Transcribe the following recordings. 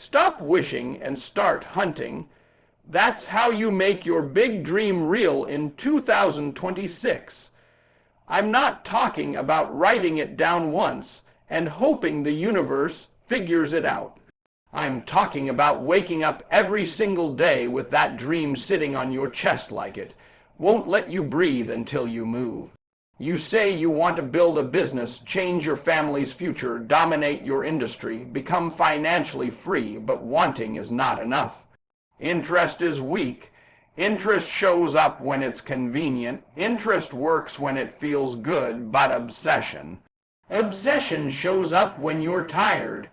Stop wishing and start hunting. That's how you make your big dream real in 2026. I'm not talking about writing it down once and hoping the universe figures it out. I'm talking about waking up every single day with that dream sitting on your chest like it won't let you breathe until you move. You say you want to build a business, change your family's future, dominate your industry, become financially free, but wanting is not enough. Interest is weak. Interest shows up when it's convenient. Interest works when it feels good, but obsession shows up when you're tired.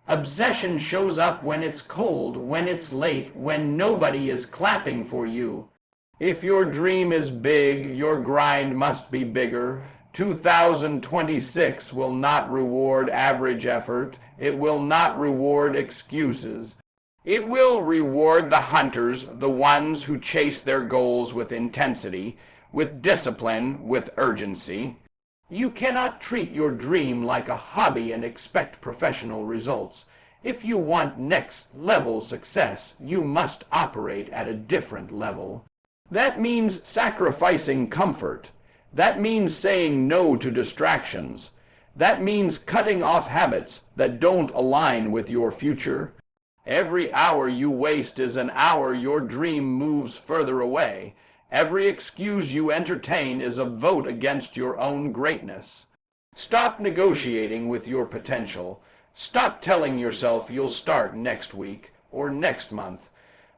Obsession shows up when it's cold, when it's late, when nobody is clapping for you. If your dream is big, your grind must be bigger. 2026 will not reward average effort. It will not reward excuses. It will reward the hunters, the ones who chase their goals with intensity, with discipline, with urgency. You cannot treat your dream like a hobby and expect professional results. If you want next level success, you must operate at a different level. That means sacrificing comfort. That means saying no to distractions. That means cutting off habits that don't align with your future. Every hour you waste is an hour your dream moves further away. Every excuse you entertain is a vote against your own greatness. Stop negotiating with your potential. Stop telling yourself you'll start next week or next month.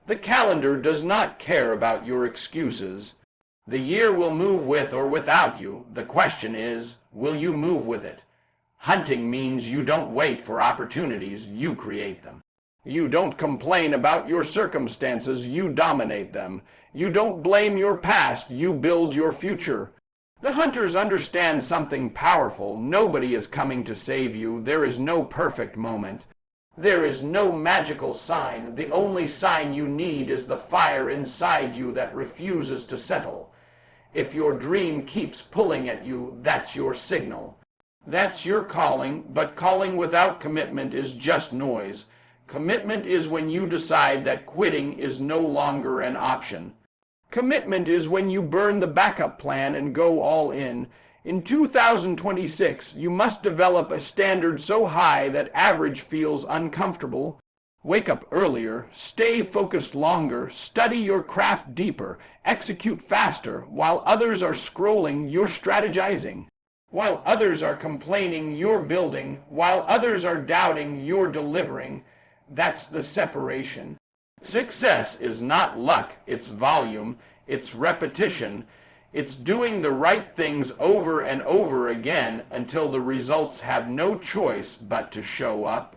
The calendar does not care about your excuses. The year will move with or without you. The question is, will you move with it? Hunting means you don't wait for opportunities, you create them. You don't complain about your circumstances, you dominate them. You don't blame your past, you build your future. The hunters understand something powerful. Nobody is coming to save you. There is no perfect moment. There is no magical sign. The only sign you need is the fire inside you that refuses to settle. If your dream keeps pulling at you, that's your signal. That's your calling, but calling without commitment is just noise. Commitment is when you decide that quitting is no longer an option. Commitment is when you burn the backup plan and go all in. In 2026, you must develop a standard so high that average feels uncomfortable. Wake up earlier, stay focused longer, study your craft deeper, execute faster. While others are scrolling, you're strategizing. While others are complaining, you're building. While others are doubting, you're delivering. That's the separation. Success is not luck, it's volume, it's repetition. It's doing the right things over and over again until the results have no choice but to show up.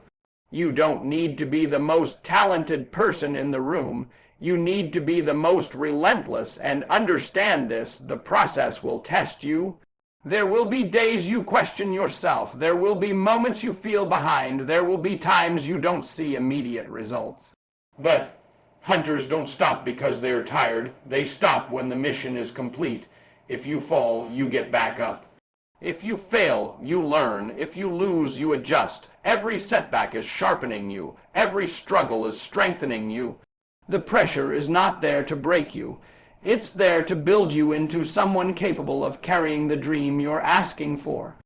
You don't need to be the most talented person in the room. You need to be the most relentless, and understand this, the process will test you. There will be days you question yourself. There will be moments you feel behind. There will be times you don't see immediate results. But hunters don't stop because they're tired. They stop when the mission is complete. If you fall, you get back up. If you fail, you learn. If you lose, you adjust. Every setback is sharpening you. Every struggle is strengthening you. The pressure is not there to break you. It's there to build you into someone capable of carrying the dream you're asking for.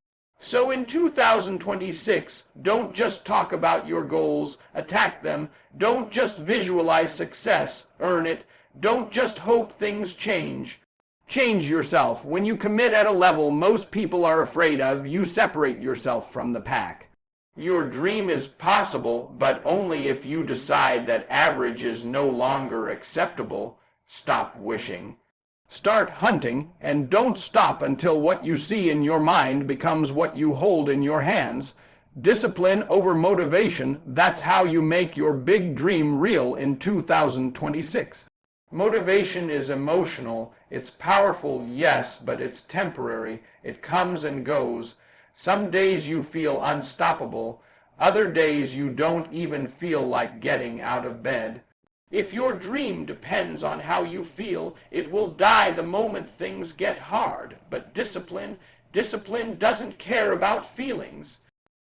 So in 2026, don't just talk about your goals, attack them. Don't just visualize success, earn it. Don't just hope things change. Change yourself. When you commit at a level most people are afraid of, you separate yourself from the pack. Your dream is possible, but only if you decide that average is no longer acceptable. Stop wishing. Start hunting, and don't stop until what you see in your mind becomes what you hold in your hands. Discipline over motivation, that's how you make your big dream real in 2026. Motivation is emotional. It's powerful, yes, but it's temporary. It comes and goes. Some days you feel unstoppable. Other days you don't even feel like getting out of bed. If your dream depends on how you feel, it will die the moment things get hard. But discipline doesn't care about feelings.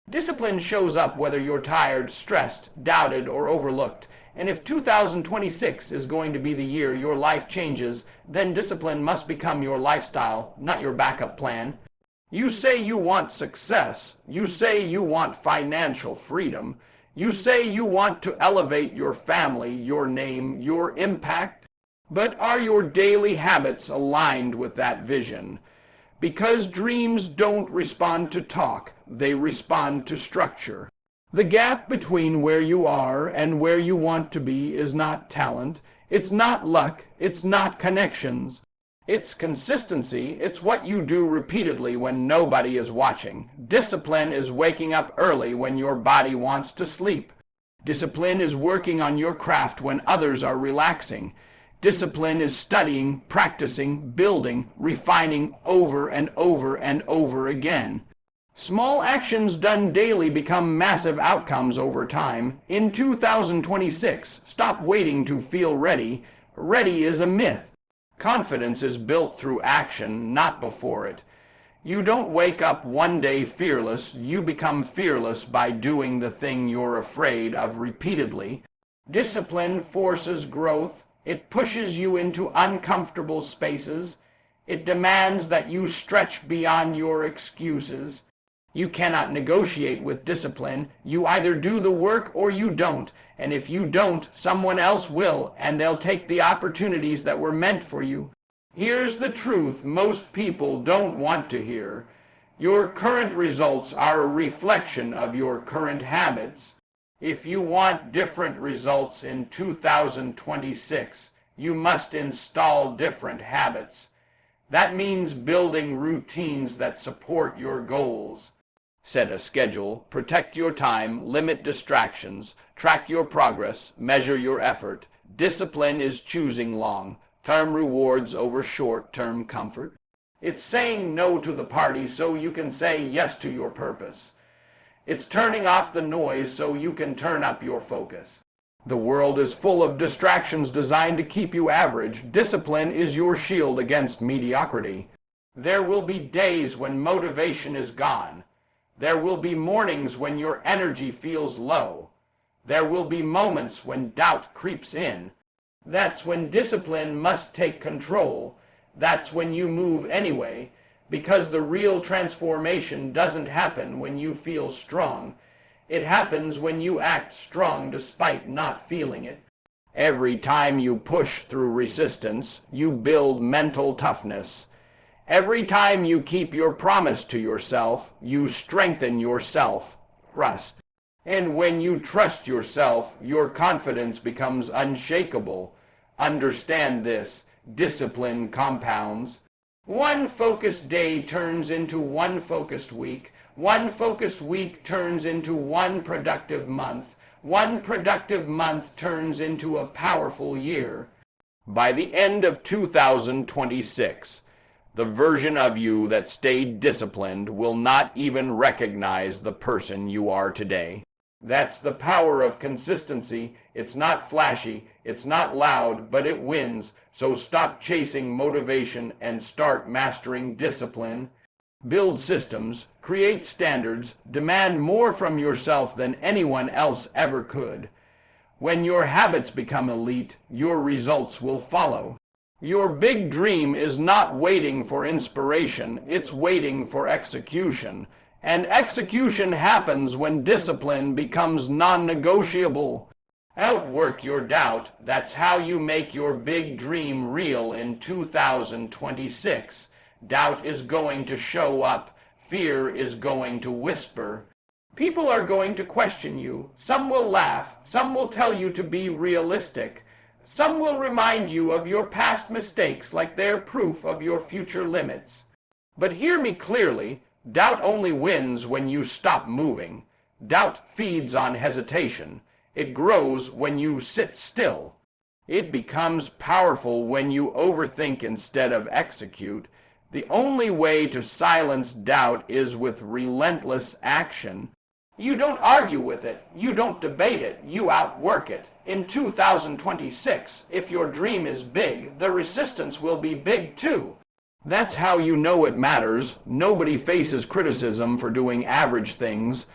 Discipline shows up whether you're tired, stressed, doubted, or overlooked. And if 2026 is going to be the year your life changes, then discipline must become your lifestyle, not your backup plan. You say you want success. You say you want financial freedom. You say you want to elevate your family, your name, your impact. But are your daily habits aligned with that vision? Because dreams don't respond to talk, they respond to structure. The gap between where you are and where you want to be is not talent, it's not luck, it's not connections. It's consistency, it's what you do repeatedly when nobody is watching. Discipline is waking up early when your body wants to sleep. Discipline is working on your craft when others are relaxing. Discipline is studying, practicing, building, refining over and over and over again. Small actions done daily become massive outcomes over time. In 2026, stop waiting to feel ready. Ready is a myth. Confidence is built through action, not before it. You don't wake up one day fearless. You become fearless by doing the thing you're afraid of repeatedly. Discipline forces growth. It pushes you into uncomfortable spaces. It demands that you stretch beyond your excuses. You cannot negotiate with discipline. You either do the work or you don't. And if you don't, someone else will, and they'll take the opportunities that were meant for you. Here's the truth most people don't want to hear. Your current results are a reflection of your current habits. If you want different results in 2026, you must install different habits. That means building routines that support your goals. Set a schedule, protect your time, limit distractions, track your progress, measure your effort. Discipline is choosing long-term rewards over short-term comfort. It's saying no to the party so you can say yes to your purpose. It's turning off the noise so you can turn up your focus. The world is full of distractions designed to keep you average. Discipline is your shield against mediocrity. There will be days when motivation is gone. There will be mornings when your energy feels low. There will be moments when doubt creeps in. That's when discipline must take control. That's when you move anyway. Because the real transformation doesn't happen when you feel strong. It happens when you act strong despite not feeling it. Every time you push through resistance, you build mental toughness. Every time you keep your promise to yourself, you strengthen your self-trust. And when you trust yourself, your confidence becomes unshakable. Understand this. Discipline compounds. One focused day turns into one focused week. One focused week turns into one productive month. One productive month turns into a powerful year. By the end of 2026, the version of you that stayed disciplined will not even recognize the person you are today. That's the power of consistency. It's not flashy, it's not loud, but it wins. So stop chasing motivation and start mastering discipline. Build systems, create standards, demand more from yourself than anyone else ever could. When your habits become elite, your results will follow. Your big dream is not waiting for inspiration, it's waiting for execution. And execution happens when discipline becomes non-negotiable. Outwork your doubt. That's how you make your big dream real in 2026. Doubt is going to show up. Fear is going to whisper. People are going to question you. Some will laugh. Some will tell you to be realistic. Some will remind you of your past mistakes like they're proof of your future limits. But hear me clearly. Doubt only wins when you stop moving. Doubt feeds on hesitation. It grows when you sit still. It becomes powerful when you overthink instead of execute. The only way to silence doubt is with relentless action. You don't argue with it. You don't debate it. You outwork it. In 2026, if your dream is big, the resistance will be big too. That's how you know it matters. Nobody faces criticism for doing average things.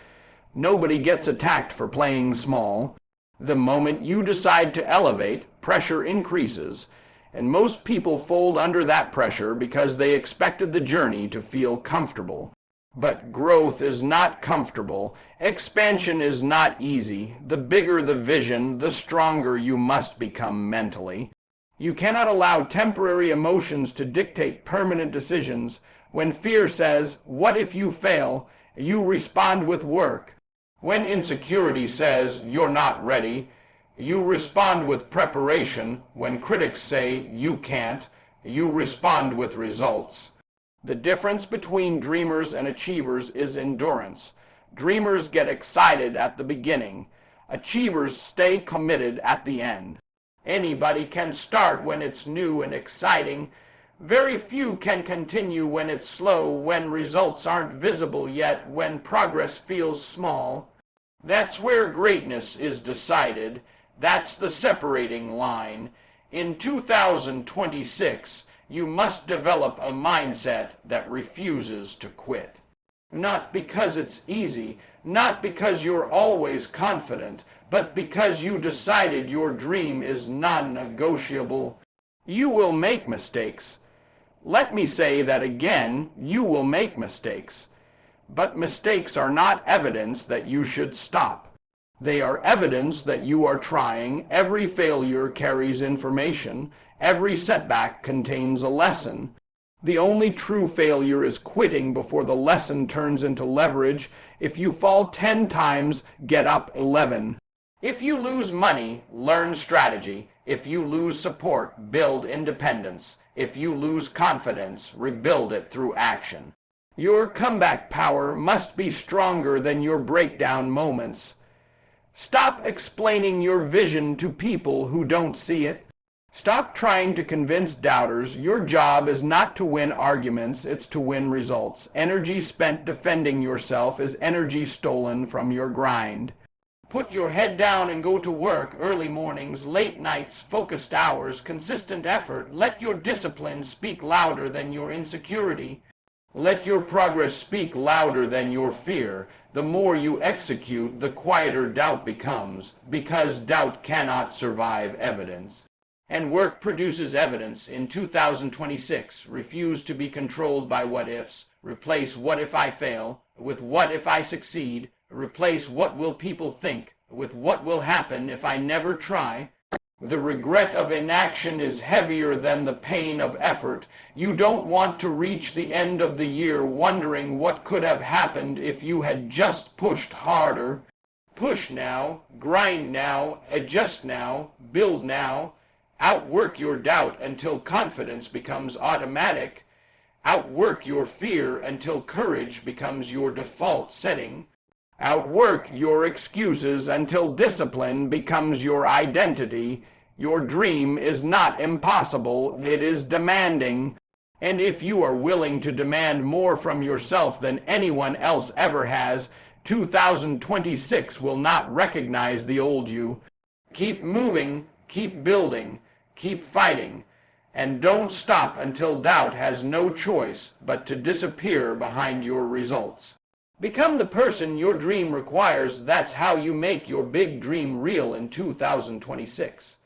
Nobody gets attacked for playing small. The moment you decide to elevate, pressure increases, and most people fold under that pressure because they expected the journey to feel comfortable. But growth is not comfortable. Expansion is not easy. The bigger the vision, the stronger you must become mentally. You cannot allow temporary emotions to dictate permanent decisions. When fear says, "What if you fail?" you respond with work. When insecurity says, "You're not ready," you respond with preparation. When critics say, "You can't," you respond with results. The difference between dreamers and achievers is endurance. Dreamers get excited at the beginning. Achievers stay committed at the end. Anybody can start when it's new and exciting. Very few can continue when it's slow, when results aren't visible yet, when progress feels small. That's where greatness is decided. That's the separating line. In 2026, you must develop a mindset that refuses to quit. Not because it's easy, not because you're always confident, but because you decided your dream is non-negotiable. You will make mistakes. Let me say that again, you will make mistakes. But mistakes are not evidence that you should stop. They are evidence that you are trying. Every failure carries information. Every setback contains a lesson. The only true failure is quitting before the lesson turns into leverage. If you fall 10 times, get up 11. If you lose money, learn strategy. If you lose support, build independence. If you lose confidence, rebuild it through action. Your comeback power must be stronger than your breakdown moments. Stop explaining your vision to people who don't see it. Stop trying to convince doubters. Your job is not to win arguments, it's to win results. Energy spent defending yourself is energy stolen from your grind. Put your head down and go to work. Early mornings, late nights, focused hours, consistent effort. Let your discipline speak louder than your insecurity. Let your progress speak louder than your fear. The more you execute, the quieter doubt becomes, because doubt cannot survive evidence. And work produces evidence. In 2026, refuse to be controlled by what-ifs. Replace "what if I fail" with "what if I succeed." Replace "what will people think" with "what will happen if I never try." The regret of inaction is heavier than the pain of effort. You don't want to reach the end of the year wondering what could have happened if you had just pushed harder. Push now, grind now, adjust now, build now. Outwork your doubt until confidence becomes automatic. Outwork your fear until courage becomes your default setting. Outwork your excuses until discipline becomes your identity. Your dream is not impossible, it is demanding. And if you are willing to demand more from yourself than anyone else ever has, 2026 will not recognize the old you. Keep moving, keep building, keep fighting, and don't stop until doubt has no choice but to disappear behind your results. Become the person your dream requires. That's how you make your big dream real in 2026.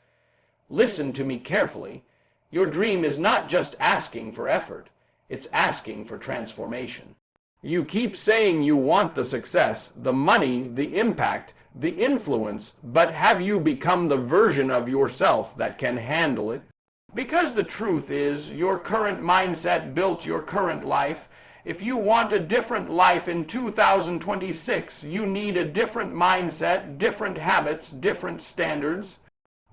Listen to me carefully. Your dream is not just asking for effort. It's asking for transformation. You keep saying you want the success, the money, the impact, the influence, but have you become the version of yourself that can handle it? Because the truth is, your current mindset built your current life. If you want a different life in 2026, you need a different mindset, different habits, different standards.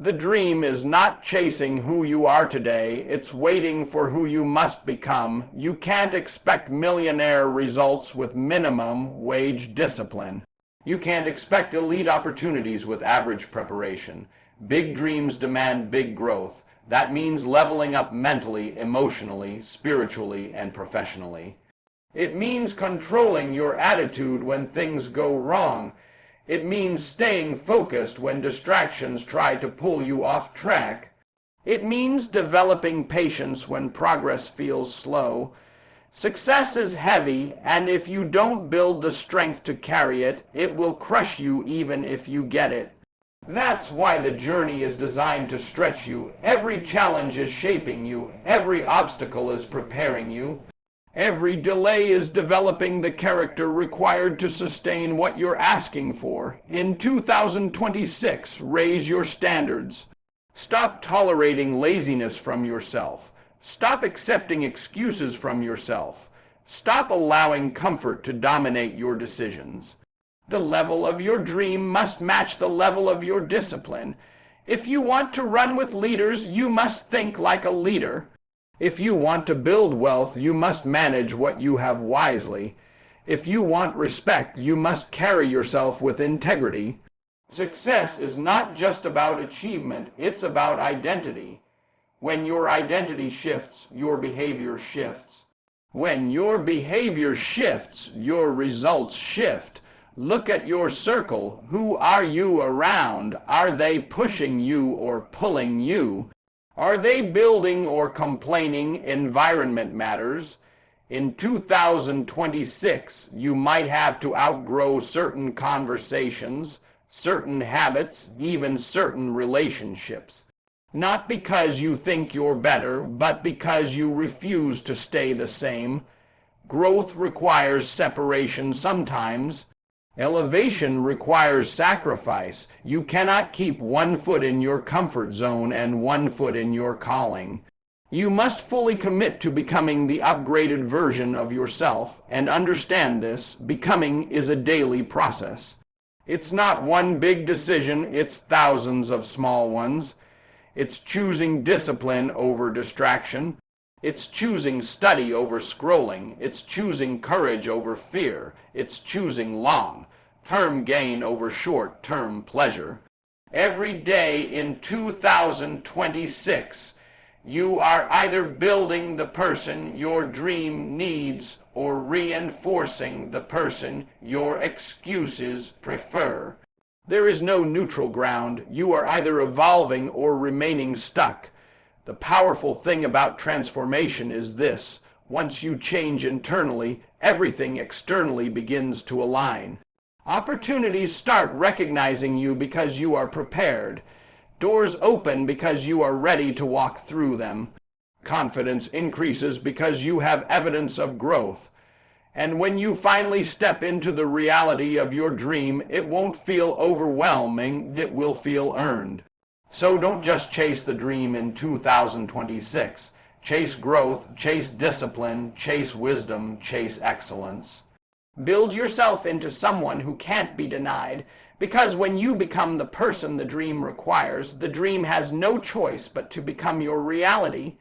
The dream is not chasing who you are today, it's waiting for who you must become. You can't expect millionaire results with minimum wage discipline. You can't expect elite opportunities with average preparation. Big dreams demand big growth. That means leveling up mentally, emotionally, spiritually, and professionally. It means controlling your attitude when things go wrong. It means staying focused when distractions try to pull you off track. It means developing patience when progress feels slow. Success is heavy, and if you don't build the strength to carry it, it will crush you even if you get it. That's why the journey is designed to stretch you. Every challenge is shaping you. Every obstacle is preparing you. Every delay is developing the character required to sustain what you're asking for. In 2026, raise your standards. Stop tolerating laziness from yourself. Stop accepting excuses from yourself. Stop allowing comfort to dominate your decisions. The level of your dream must match the level of your discipline. If you want to run with leaders, you must think like a leader. If you want to build wealth, you must manage what you have wisely. If you want respect, you must carry yourself with integrity. Success is not just about achievement, it's about identity. When your identity shifts, your behavior shifts. When your behavior shifts, your results shift. Look at your circle. Who are you around? Are they pushing you or pulling you? Are they building or complaining? Environment matters. In 2026, you might have to outgrow certain conversations, certain habits, even certain relationships. Not because you think you're better, but because you refuse to stay the same. Growth requires separation sometimes. Elevation requires sacrifice. You cannot keep one foot in your comfort zone and one foot in your calling. You must fully commit to becoming the upgraded version of yourself, and understand this: becoming is a daily process. It's not one big decision, it's thousands of small ones. It's choosing discipline over distraction. It's choosing study over scrolling. It's choosing courage over fear. It's choosing long-term gain over short-term pleasure. Every day in 2026, you are either building the person your dream needs or reinforcing the person your excuses prefer. There is no neutral ground. You are either evolving or remaining stuck. The powerful thing about transformation is this: once you change internally, everything externally begins to align. Opportunities start recognizing you because you are prepared. Doors open because you are ready to walk through them. Confidence increases because you have evidence of growth. And when you finally step into the reality of your dream, it won't feel overwhelming, it will feel earned. So don't just chase the dream in 2026. Chase growth, chase discipline, chase wisdom, chase excellence. Build yourself into someone who can't be denied, because when you become the person the dream requires, the dream has no choice but to become your reality.